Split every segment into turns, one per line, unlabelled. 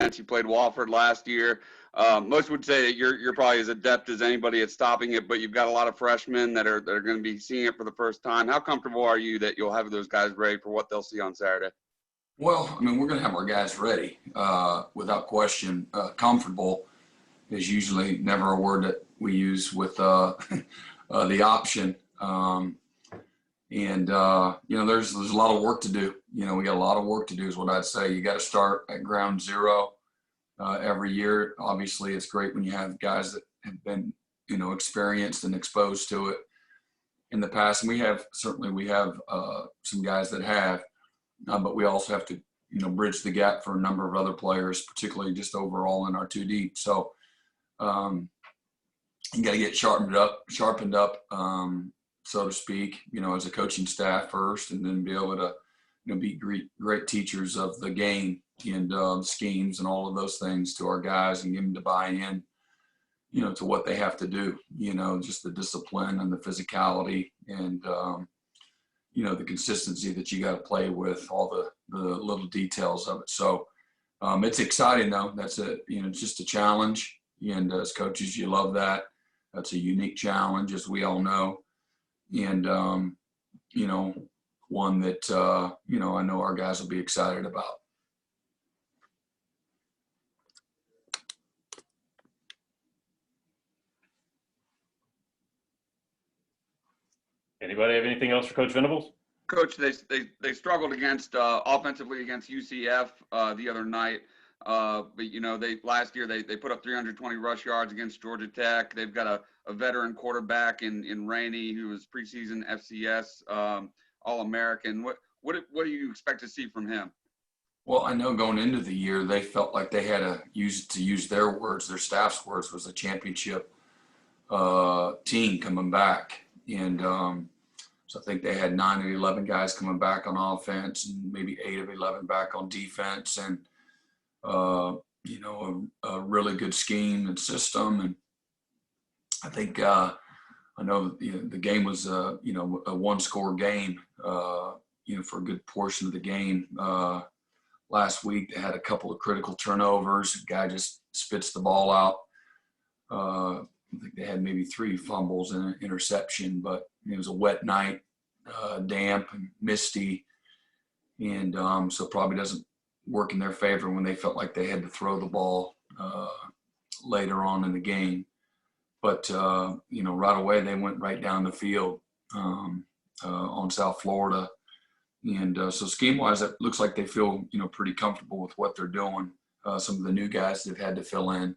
You played Wofford last year. Most would say that you're probably as adept as anybody at stopping it, but you've got a lot of freshmen that are going to be seeing it for the first time. How comfortable are you that you'll have those guys ready for what they'll see on Saturday?
Well, I mean, we're going to have our guys ready without question. Comfortable is usually never a word that we use with the option. There's a lot of work to do. We got a lot of work to do is what I'd say. You got to start at ground zero every year. Obviously, it's great when you have guys that have been, experienced and exposed to it in the past. And we have some guys that have, but we also have to, bridge the gap for a number of other players, particularly just overall in our 2 deep. So you got to get sharpened up, so to speak, as a coaching staff first, and then be able to, be great teachers of the game and schemes and all of those things to our guys and get them to buy in, to what they have to do, just the discipline and the physicality and, the consistency that you got to play with, all the little details of it. So it's exciting though. That's just a challenge. And as coaches, you love that. That's a unique challenge, as we all know. And, one that, I know our guys will be excited about.
Anybody have anything else for Coach Venables?
Coach, they struggled offensively against UCF the other night. But last year they put up 320 rush yards against Georgia Tech. They've got a veteran quarterback in Rainey who was preseason FCS All-American. What do you expect to see from him?
Well, I know going into the year they felt like they had to use their words, their staff's words, was a championship team coming back, and so I think they had 9 of 11 guys coming back on offense and maybe 8 of 11 back on defense, and a really good scheme and system. And I think I know the game was a one-score game for a good portion of the game. Last week they had a couple of critical turnovers. A guy just spits the ball out. I think they had maybe 3 fumbles and an interception, but it was a wet night, damp and misty, and so probably doesn't work in their favor when they felt like they had to throw the ball later on in the game. But right away they went right down the field on South Florida, and so scheme-wise, it looks like they feel pretty comfortable with what they're doing. Some of the new guys they've had to fill in.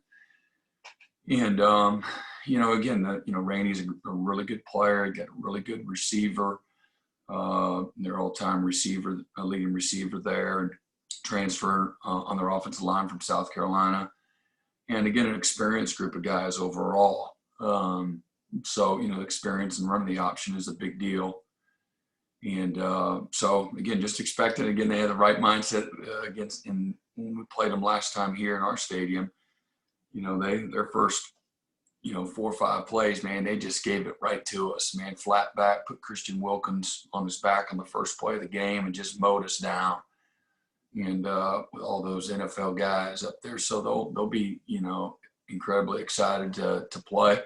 And, again, Rainey's a really good player, got a really good receiver, their all-time receiver, leading receiver there, and transfer on their offensive line from South Carolina. And, again, an experienced group of guys overall. So, experience and running the option is a big deal. And so, again, just expect it. Again, they had the right mindset when we played them last time here in our stadium. Their first, 4 or 5 plays, man, they just gave it right to us, man. Flat back, put Christian Wilkins on his back on the first play of the game and just mowed us down. And with all those NFL guys up there, so they'll be, incredibly excited to play.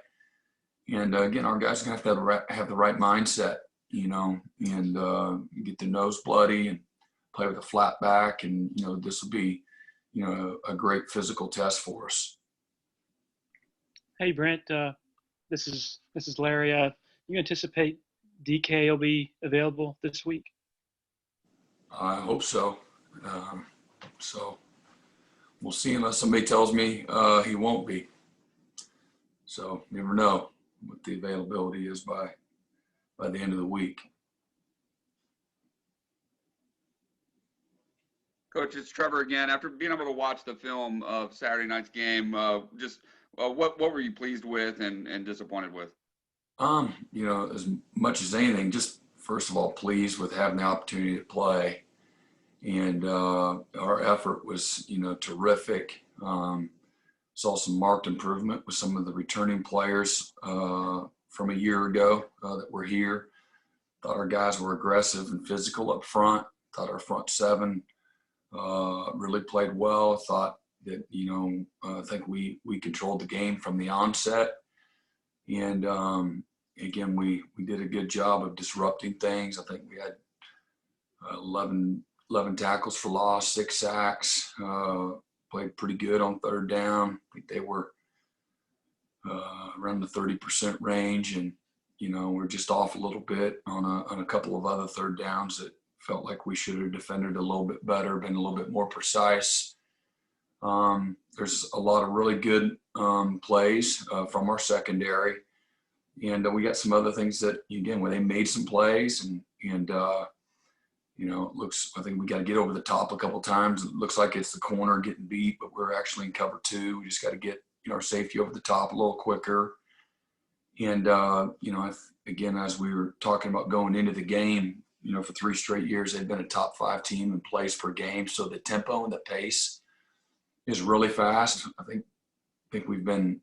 And again, our guys are gonna have to have the right mindset, and get their nose bloody and play with a flat back, and this will be, a great physical test for us.
Hey Brent, this is Larry. You anticipate DK will be available this week?
I hope so. So we'll see, unless somebody tells me he won't be. So you never know what the availability is by the end of the week.
Coach, it's Trevor again. After being able to watch the film of Saturday night's game, what were you pleased with and disappointed with?
As much as anything, just first of all, pleased with having the opportunity to play. And our effort was, terrific. Saw some marked improvement with some of the returning players from a year ago that were here. Thought our guys were aggressive and physical up front. Thought our front 7 really played well. Thought, that, I think we controlled the game from the onset. And again, we did a good job of disrupting things. I think we had 11 tackles for loss, 6 sacks, played pretty good on third down. I think they were around the 30% range, and we're just off a little bit on a couple of other third downs that felt like we should have defended a little bit better, been a little bit more precise. There's a lot of really good plays from our secondary, and we got some other things that, again, where they made some plays, and I think we got to get over the top a couple times. It looks like it's the corner getting beat, but we're actually in cover 2. We just got to get our safety over the top a little quicker. And again, as we were talking about going into the game, for 3 straight years, they've been a top 5 team in plays per game. So the tempo and the pace is really fast. I think we've been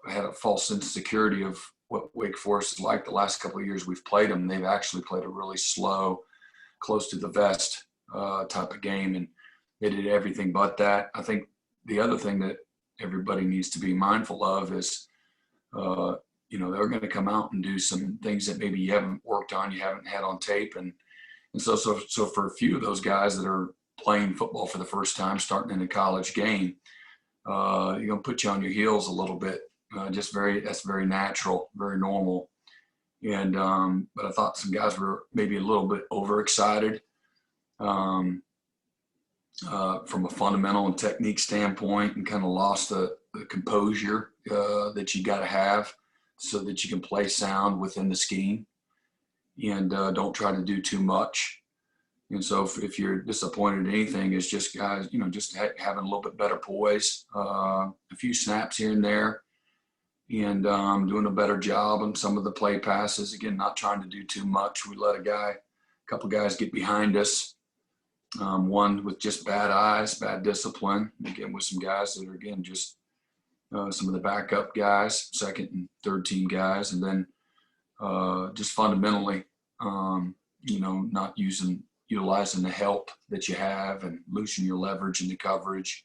had a false sense of security of what Wake Forest is like. The last couple of years we've played them, they've actually played a really slow, close to the vest type of game, and they did everything but that. I think the other thing that everybody needs to be mindful of is, they're going to come out and do some things that maybe you haven't worked on, you haven't had on tape, and so for a few of those guys that are playing football for the first time, starting in a college game, you're going to put you on your heels a little bit. That's very natural, very normal. And but I thought some guys were maybe a little bit overexcited from a fundamental and technique standpoint, and kind of lost the composure that you got to have so that you can play sound within the scheme, and don't try to do too much. And so if you're disappointed in anything, it's just guys, just having a little bit better poise, a few snaps here and there, and doing a better job on some of the play passes. Again, not trying to do too much. We let a couple guys get behind us. One with just bad eyes, bad discipline. Again, with some guys that are, again, just some of the backup guys, second and third team guys. And then just fundamentally, not utilizing the help that you have and losing your leverage in the coverage.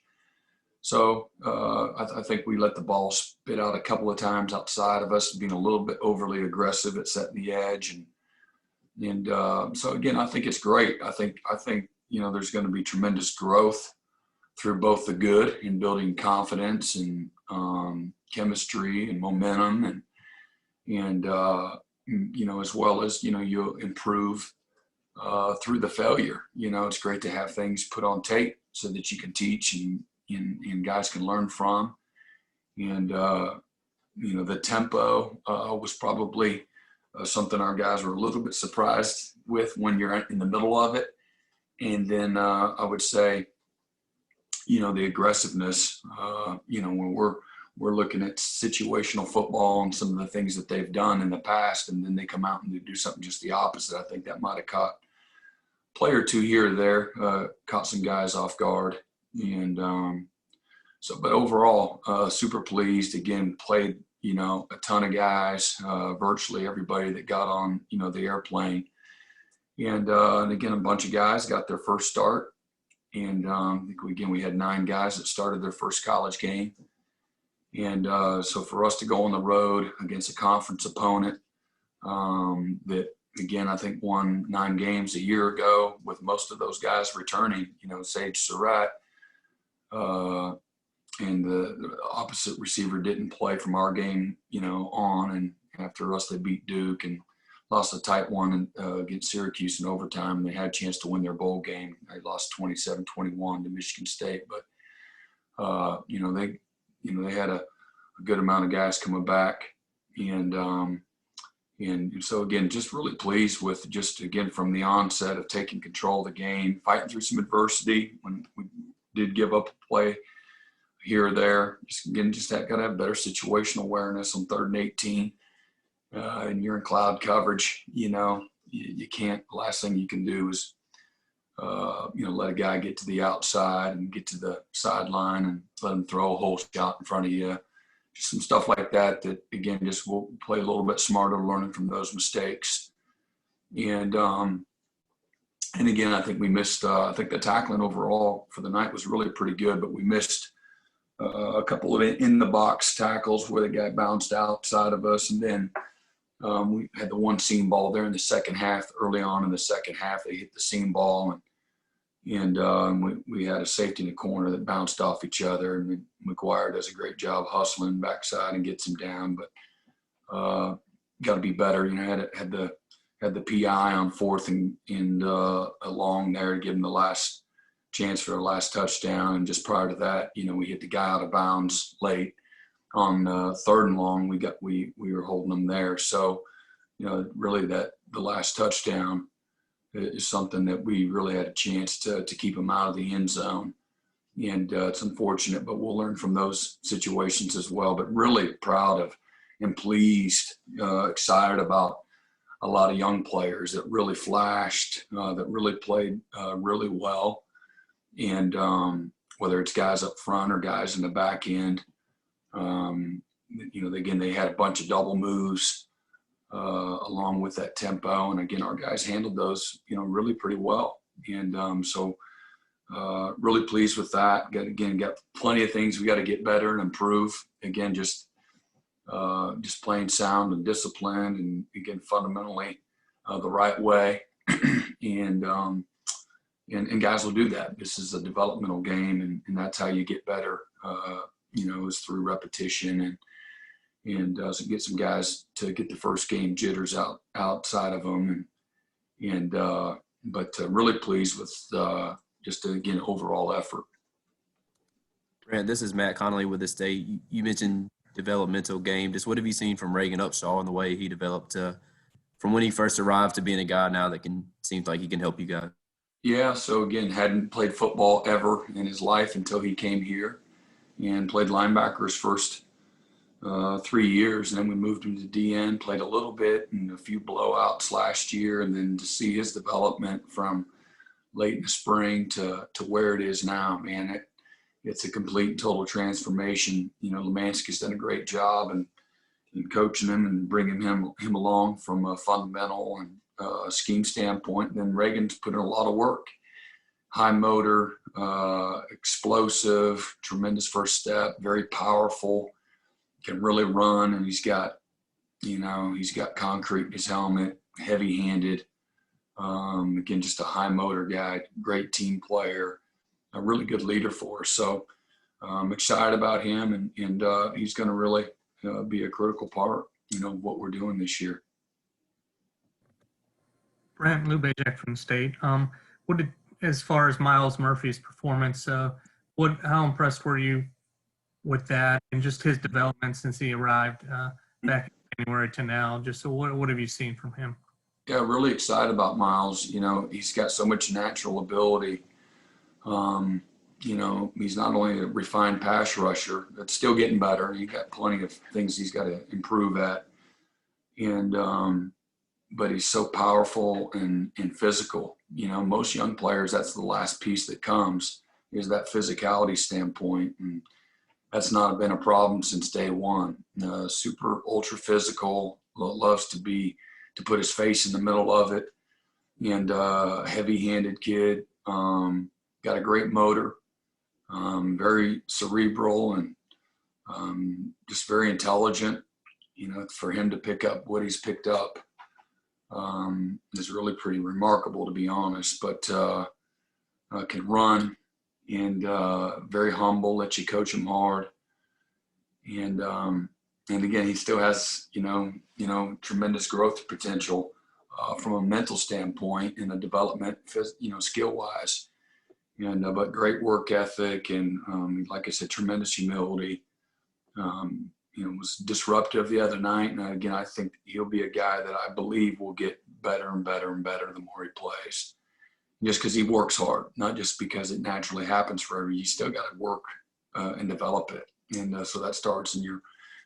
So I think we let the ball spit out a couple of times outside of us, being a little bit overly aggressive at setting the edge. And so, again, I think it's great. I think there's going to be tremendous growth through both the good in building confidence and chemistry and momentum, and as well as, you'll improve through the failure. It's great to have things put on tape so that you can teach and guys can learn from. And, the tempo was probably something our guys were a little bit surprised with when you're in the middle of it. And then I would say, the aggressiveness, when we're looking at situational football and some of the things that they've done in the past, and then they come out and they do something just the opposite. I think that might have caught a player or two here or there, caught some guys off guard. And but overall, super pleased. Again, played, a ton of guys, virtually everybody that got on, the airplane. And again, a bunch of guys got their first start. And I think we had 9 guys that started their first college game. And so for us to go on the road against a conference opponent that, again, I think won 9 games a year ago, with most of those guys returning, Sage Surratt, and the opposite receiver didn't play from our game, on. And after us, they beat Duke and lost a tight one against Syracuse in overtime. They had a chance to win their bowl game. They lost 27-21 to Michigan State. But, they had a good amount of guys coming back. And so, again, just really pleased with just, again, from the onset of taking control of the game, fighting through some adversity when we did give up a play here or there. Just got to have better situational awareness on 3rd and 18. And you're in cloud coverage, you can't, the last thing you can do is, let a guy get to the outside and get to the sideline and let him throw a whole shot in front of you. Just some stuff like that, again, just we'll play a little bit smarter, learning from those mistakes. And again, I think we missed, I think the tackling overall for the night was really pretty good, but we missed a couple of in the box tackles where the guy bounced outside of us, and then we had the one seam ball there in the second half. Early on in the second half, they hit the seam ball, and we had a safety in the corner that bounced off each other. And McGuire does a great job hustling backside and gets him down, but got to be better. Had the PI on fourth and along there to give him the last chance for the last touchdown. And just prior to that, we hit the guy out of bounds late on third and long. We were holding them there. So, really the last touchdown is something that we really had a chance to keep them out of the end zone. And it's unfortunate, but we'll learn from those situations as well. But really proud of and pleased, excited about a lot of young players that really flashed, that really played really well. And whether it's guys up front or guys in the back end, again, they had a bunch of double moves along with that tempo. And again, our guys handled those, really pretty well. And so really pleased with that. Got plenty of things we got to get better and improve. Again, just playing sound and disciplined, and again, fundamentally the right way. And guys will do that. This is a developmental game, and that's how you get better, is through repetition and so get some guys to get the first game jitters outside of them. But really pleased with just, again, overall effort.
Brent, this is Matt Connolly with the State. You mentioned developmental game. Just what have you seen from Reagan Upshaw and the way he developed from when he first arrived to being a guy now that seems like he can help you guys?
Yeah, so again, hadn't played football ever in his life until he came here, and played linebacker his first 3 years. And then we moved him to DN, played a little bit and a few blowouts last year. And then to see his development from late in the spring to where it is now, man, it's a complete and total transformation. Lemansky's done a great job in coaching him and bringing him along from a fundamental and scheme standpoint. And then Reagan's put in a lot of work. High motor, explosive, tremendous first step, very powerful, can really run, and he's got concrete in his helmet, heavy-handed. Again, just a high motor guy, great team player, a really good leader for us. So I'm excited about him, and he's going to really be a critical part, of what we're doing this year.
Brent Lubejek from State. As far as Miles Murphy's performance, how impressed were you with that and just his development since he arrived back in January to now? Just so what have you seen from him?
Yeah, really excited about Miles. He's got so much natural ability. He's not only a refined pass rusher, but still getting better. He's got plenty of things he's got to improve at. But he's so powerful and physical. Most young players, that's the last piece that comes, is that physicality standpoint. And that's not been a problem since day one. Super ultra physical, loves to put his face in the middle of it, and heavy-handed kid. Got a great motor, very cerebral, and just very intelligent. For him to pick up what he's picked up is really pretty remarkable, to be honest. But can run, and very humble, lets you coach him hard. And again, he still has, tremendous growth potential from a mental standpoint and a development, skill-wise. But great work ethic, and like I said, tremendous humility. Was disruptive the other night. And again, I think he'll be a guy that I believe will get better and better and better the more he plays. Just because he works hard, not just because it naturally happens for every. You still got to work and develop it. And so that starts in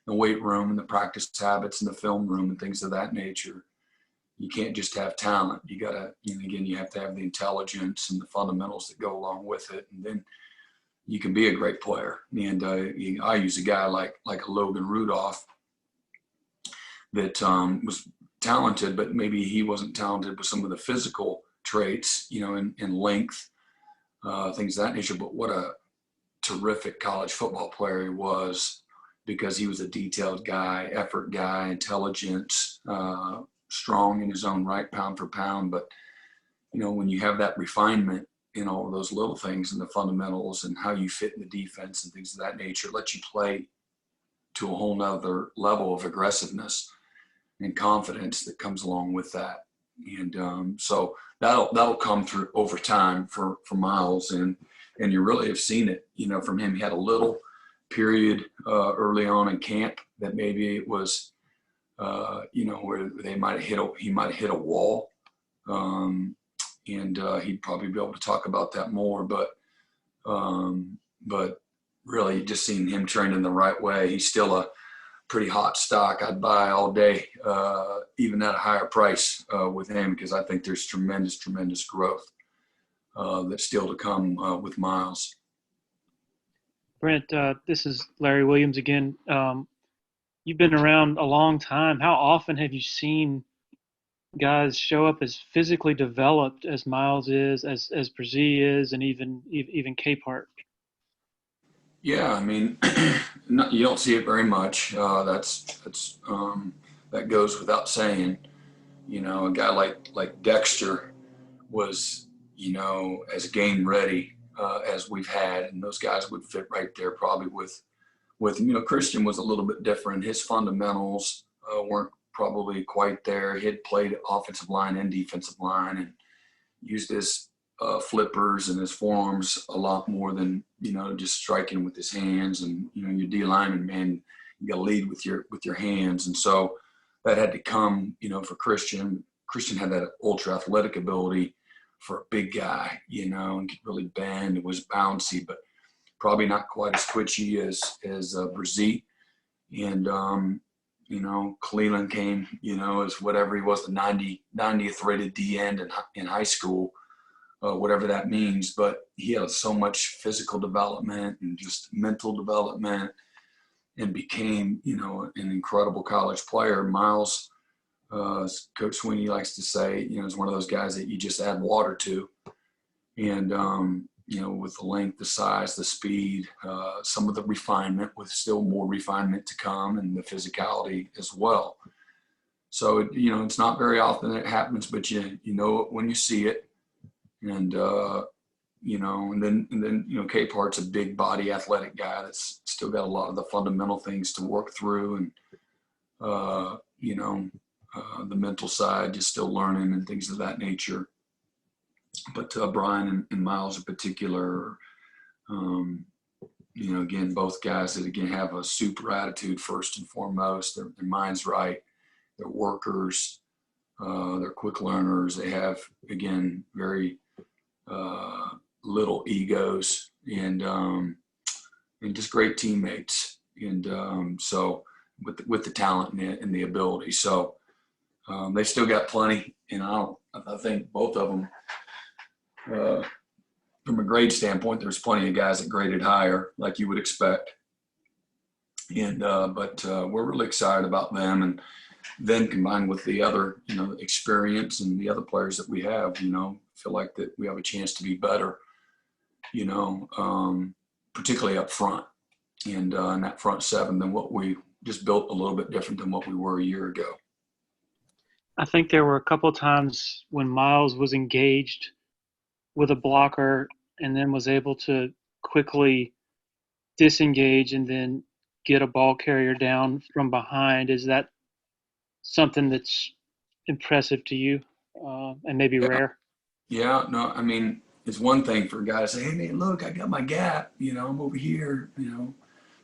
the weight room and the practice habits and the film room and things of that nature. You can't just have talent. You got to, again, you have to have the intelligence and the fundamentals that go along with it. And then you can be a great player. And I use a guy like a Logan Rudolph that was talented, but maybe he wasn't talented with some of the physical traits, in length, things of that nature. But what terrific college football player he was, because he was a detailed guy, effort guy, intelligent, strong in his own right, pound for pound. But, when you have that refinement in all of those little things and the fundamentals and how you fit in the defense and things of that nature, it lets you play to a whole nother level of aggressiveness and confidence that comes along with that. And so that'll come through over time for Miles. And you really have seen it, from him. He had a little period early on in camp that maybe it was, where he might have hit a wall. And he'd probably be able to talk about that more, but really just seeing him training the right way. He's still a pretty hot stock. I'd buy all day, even at a higher price with him, because I think there's tremendous growth that's still to come with Miles.
Brent, this is Larry Williams again. You've been around a long time. How often have you seen guys show up as physically developed as Miles is, as Brzee is, and even Capehart?
Yeah, I mean, you don't see it very much. That goes without saying. A guy like Dexter was, as game ready as we've had, and those guys would fit right there probably with Christian was a little bit different. His fundamentals weren't probably quite there. He had played offensive line and defensive line and used his flippers and his forearms a lot more than, just striking with his hands. And, your D lineman, man, you got to lead with your hands. And so that had to come, for Christian. Christian had that ultra athletic ability for a big guy, and could really bend. It was bouncy, but probably not quite as twitchy as Brzee. And, Cleveland came, as whatever he was, the 90th rated D end in high school, whatever that means. But he had so much physical development and just mental development, and became, an incredible college player. Miles, Coach Sweeney likes to say, is one of those guys that you just add water to. And, with the length, the size, the speed, some of the refinement, with still more refinement to come, and the physicality as well. So, it's not very often that it happens, but you know it when you see it. And, and then Capehart's a big body athletic guy that's still got a lot of the fundamental things to work through. And, the mental side, just still learning and things of that nature. But Brian and Miles in particular, again, both guys that, again, have a super attitude first and foremost. Their mind's right. They're workers. They're quick learners. They have, again, very little egos, and just great teammates. And so with the talent and the ability. So they still got plenty. And I think both of them, from a grade standpoint, there's plenty of guys that graded higher, like you would expect. And but we're really excited about them, and then combined with the other, experience and the other players that we have, feel like that we have a chance to be better, particularly up front, and in that front seven than what we just built, a little bit different than what we were a year ago.
I think there were a couple of times when Miles was engaged with a blocker and then was able to quickly disengage and then get a ball carrier down from behind. Is that something that's impressive to you, and maybe rare?
Yeah, no, I mean, it's one thing for a guy to say, hey, man, look, I got my gap, I'm over here,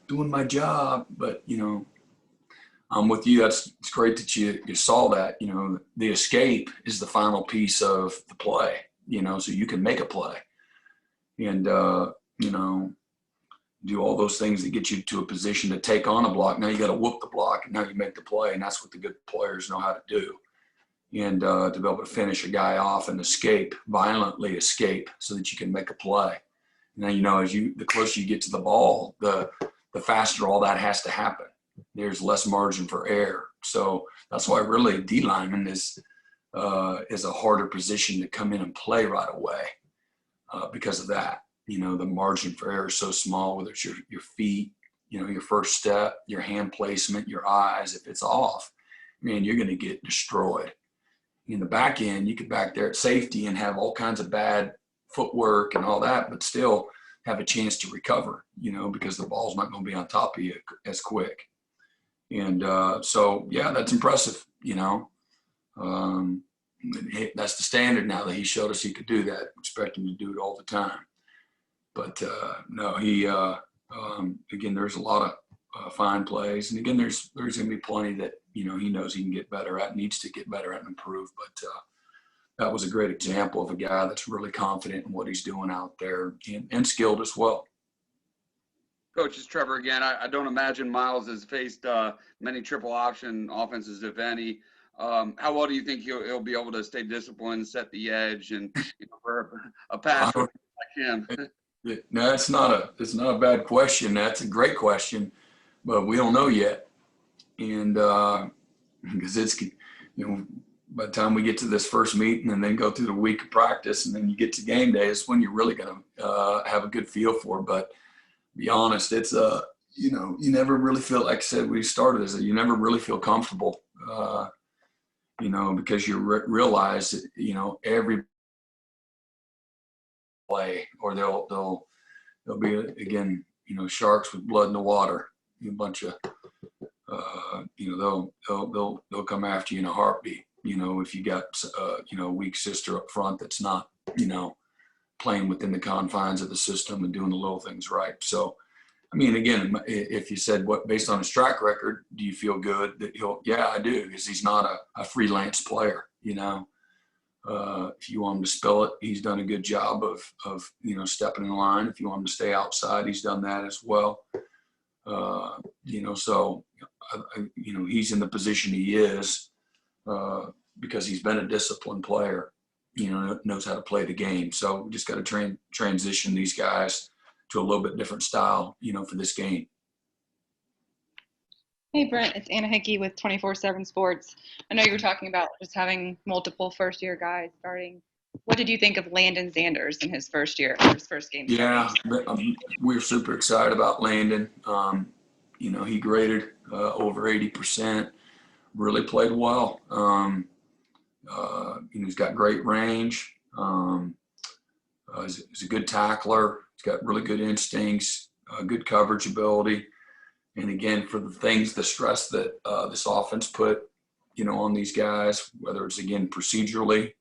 doing my job. But, I'm with you. It's great that you saw that. The escape is the final piece of the play, so you can make a play and, do all those things that get you to a position to take on a block. Now you got to whoop the block, and now you make the play, and that's what the good players know how to do. And to be able to finish a guy off and violently escape, so that you can make a play. And then, the closer you get to the ball, the faster all that has to happen. There's less margin for error. So that's why really D lineman is a harder position to come in and play right away because of that. the margin for error is so small, whether it's your feet, your first step, your hand placement, your eyes. If it's off, man, you're going to get destroyed. In the back end, you could back there at safety and have all kinds of bad footwork and all that, but still have a chance to recover, because the ball's not going to be on top of you as quick. And so, yeah, that's impressive, that's the standard now that he showed us he could do that. Expect him to do it all the time. But no, he, again, there's a lot of fine plays. And again, there's going to be plenty that, he knows he can get better at, needs to get better at and improve. But that was a great example of a guy that's really confident in what he's doing out there and skilled as well.
Coach, it's Trevor again. I don't imagine Miles has faced many triple option offenses, if any. How well do you think he'll be able to stay disciplined, set the edge, and for a passer like him?
No, it's not a bad question. That's a great question, but we don't know yet. And because it's, by the time we get to this first meeting and then go through the week of practice and then you get to game day, it's when you're really going to have a good feel for it. But to be honest, it's you never really feel, like I said, we started as you never really feel comfortable, because you realize that, every play, or they'll be, again, sharks with blood in the water, a bunch of, they'll come after you in a heartbeat. If you got, a weak sister up front that's not, playing within the confines of the system and doing the little things right. So, I mean, again, if you said based on his track record, do you feel good that yeah, I do, because he's not a freelance player, if you want him to spill it, he's done a good job of stepping in line. If you want him to stay outside, he's done that as well. So, he's in the position he is because he's been a disciplined player, knows how to play the game. So we just got to transition these guys to a little bit different style, for this game.
Hey, Brent, it's Anna Hickey with 24/7 Sports. I know you were talking about just having multiple first-year guys starting. What did you think of Landen Sanders in his first year, or his first game?
Yeah, we're super excited about Landen. He graded over 80%, really played well. He's got great range. He's a good tackler. He's got really good instincts, good coverage ability. And again, for the stress that this offense put, on these guys, whether it's, again, procedurally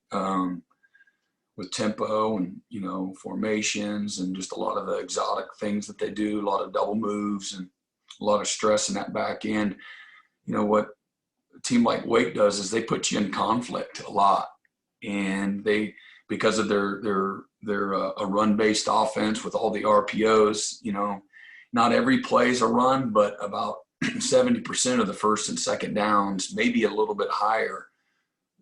with tempo and, formations and just a lot of the exotic things that they do, a lot of double moves and a lot of stress in that back end. What a team like Wake does is they put you in conflict a lot. And because of their a run-based offense with all the RPOs, not every play is a run, but about 70% of the first and second downs, maybe a little bit higher,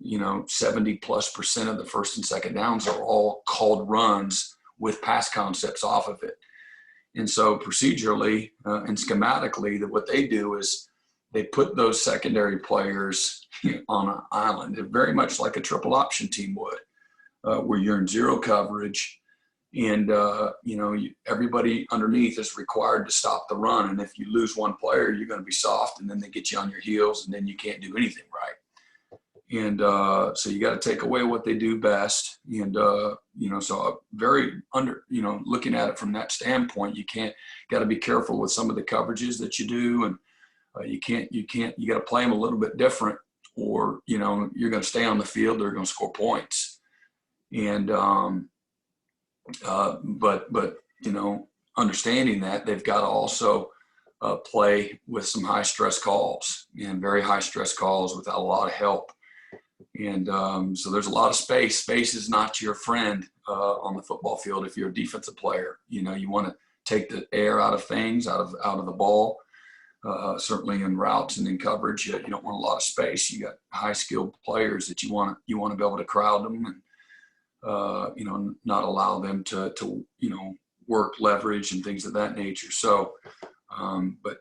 70+% of the first and second downs are all called runs with pass concepts off of it. And so procedurally and schematically, what they do is they put those secondary players on an island. They're very much like a triple option team would, where you're in zero coverage. And, everybody underneath is required to stop the run. And if you lose one player, you're going to be soft, and then they get you on your heels, and then you can't do anything right. And so you got to take away what they do best. And, so very looking at it from that standpoint, you got to be careful with some of the coverages that you do. And you got to play them a little bit different, or, you're going to stay on the field. They're going to score points. And, but understanding that, they've got to also play with some high stress calls, and very high stress calls without a lot of help. And so there's a lot of space. Space is not your friend on the football field if you're a defensive player. You want to take the air out of things, out of the ball. Certainly in routes and in coverage, you don't want a lot of space. You got high skilled players that you want to be able to crowd them and not allow them to work leverage and things of that nature. So, but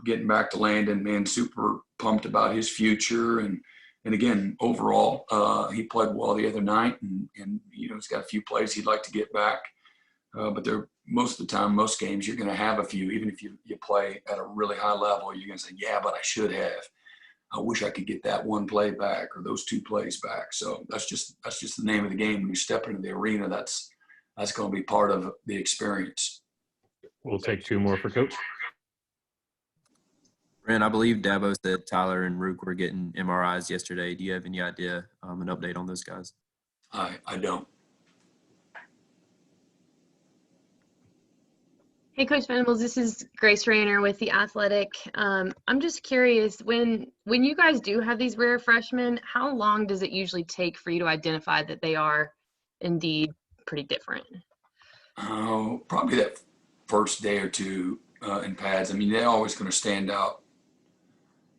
getting back to Landen, man, super pumped about his future. And again, overall, he played well the other night, and he's got a few plays he'd like to get back. But most of the time, most games, you're going to have a few. Even if you play at a really high level, you're going to say, yeah, but I should have. I wish I could get that one play back or those two plays back. So that's just the name of the game. When you step into the arena, that's going to be part of the experience.
We'll take two more for Coach.
Brent, I believe Dabo said Tyler and Rook were getting MRIs yesterday. Do you have any idea, an update on those guys?
I don't.
Hey, Coach Venables, this is Grace Rayner with The Athletic. I'm just curious, when you guys do have these rare freshmen, how long does it usually take for you to identify that they are indeed pretty different?
Probably that first day or two in pads. I mean, they're always going to stand out,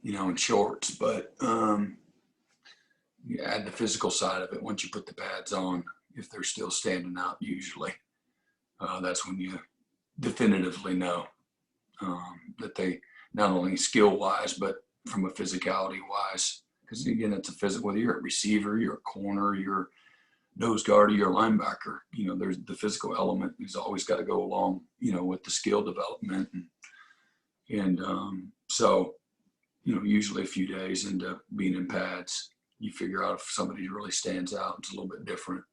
in shorts, but you add the physical side of it once you put the pads on. If they're still standing out, usually, that's when you definitively know that they not only skill-wise, but from a physicality-wise. Because again, it's a physical. Whether you're a receiver, you're a corner, you're nose guard, or you're a linebacker. There's the physical element has always got to go along, with the skill development, and so, usually a few days into being in pads, you figure out if somebody really stands out. It's a little bit different.